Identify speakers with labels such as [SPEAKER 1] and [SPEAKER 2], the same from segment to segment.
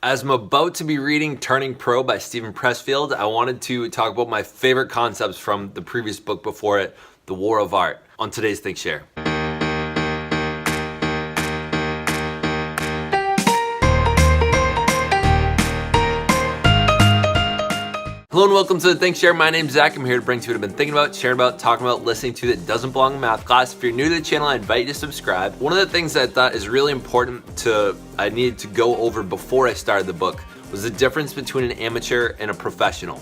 [SPEAKER 1] As I'm about to be reading Turning Pro by Steven Pressfield, I wanted to talk about my favorite concepts from the previous book before it, The War of Art, on today's Think Share. Hello and welcome to the Think Share. My name's Zach. I'm here to bring to you what I've been thinking about, sharing about, talking about, listening to that doesn't belong in math class. If you're new to the channel, I invite you to subscribe. One of the things that I thought is really important I needed to go over before I started the book was the difference between an amateur and a professional.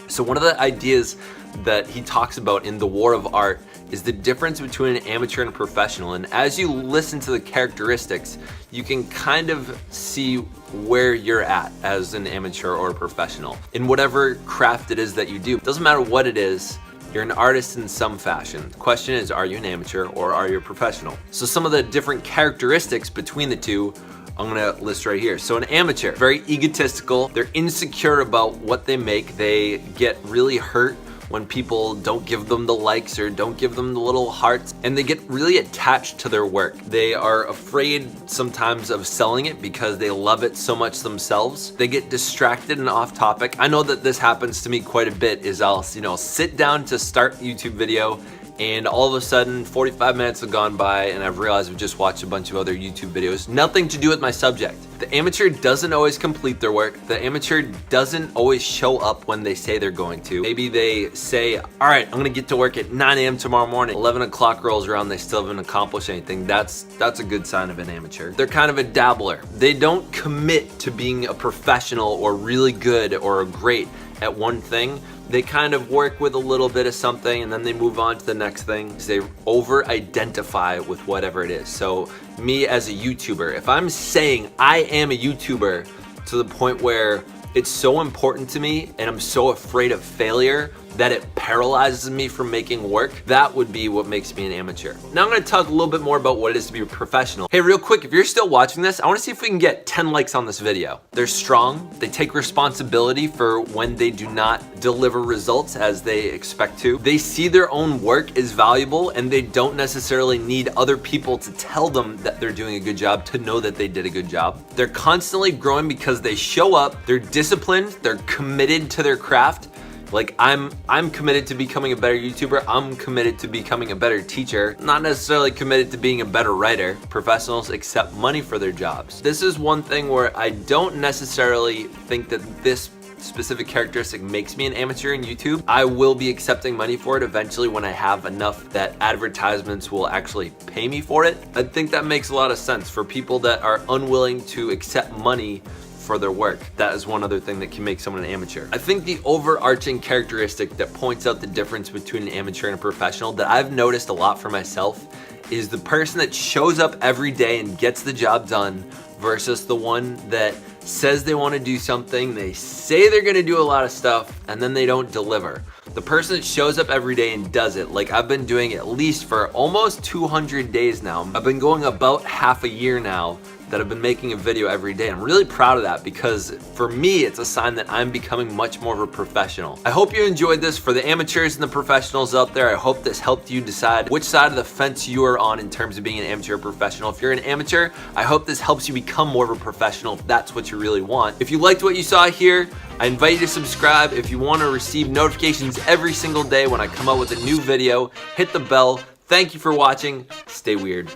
[SPEAKER 1] So one of the ideas that he talks about in The War of Art is the difference between an amateur and a professional. And as you listen to the characteristics, you can kind of see where you're at as an amateur or a professional in whatever craft it is that you do. It doesn't matter what it is, you're an artist in some fashion. The question is, are you an amateur or are you a professional? So some of the different characteristics between the two I'm gonna list right here. So an amateur, very egotistical. They're insecure about what they make. They get really hurt when people don't give them the likes or don't give them the little hearts, and they get really attached to their work. They are afraid sometimes of selling it because they love it so much themselves. They get distracted and off topic. I know that this happens to me quite a bit. I'll sit down to start a YouTube video, and all of a sudden 45 minutes have gone by and I've realized I've just watched a bunch of other YouTube videos. Nothing to do with my subject. The amateur doesn't always complete their work. The amateur doesn't always show up when they say they're going to. Maybe they say, all right, I'm gonna get to work at 9 a.m. tomorrow morning. 11 o'clock rolls around, they still haven't accomplished anything. That's a good sign of an amateur. They're kind of a dabbler. They don't commit to being a professional or really good or great at one thing. They kind of work with a little bit of something and then they move on to the next thing. They over-identify with whatever it is. So me as a YouTuber, if I'm saying I am a YouTuber to the point where it's so important to me and I'm so afraid of failure that it paralyzes me from making work, that would be what makes me an amateur. Now I'm gonna talk a little bit more about what it is to be a professional. Hey, real quick, if you're still watching this, I wanna see if we can get 10 likes on this video. They're strong, they take responsibility for when they do not deliver results as they expect to. They see their own work as valuable and they don't necessarily need other people to tell them that they're doing a good job to know that they did a good job. They're constantly growing because they show up, they're disciplined, they're committed to their craft. Like I'm committed to becoming a better YouTuber. I'm committed to becoming a better teacher. Not necessarily committed to being a better writer. Professionals accept money for their jobs. This is one thing where I don't necessarily think that this specific characteristic makes me an amateur in YouTube. I will be accepting money for it eventually when I have enough that advertisements will actually pay me for it. I think that makes a lot of sense for people that are unwilling to accept money for their work. That is one other thing that can make someone an amateur. I think the overarching characteristic that points out the difference between an amateur and a professional that I've noticed a lot for myself is the person that shows up every day and gets the job done versus the one that says they want to do something, they say they're going to do a lot of stuff, and then they don't deliver. The person that shows up every day and does it, like I've been doing at least for almost 200 days now. I've been going about half a year now that I've been making a video every day. I'm really proud of that because for me, it's a sign that I'm becoming much more of a professional. I hope you enjoyed this. For the amateurs and the professionals out there, I hope this helped you decide which side of the fence you are on in terms of being an amateur or professional. If you're an amateur, I hope this helps you become more of a professional if that's what you really want. If you liked what you saw here, I invite you to subscribe. If you want to receive notifications every single day when I come out with a new video, hit the bell. Thank you for watching. Stay weird.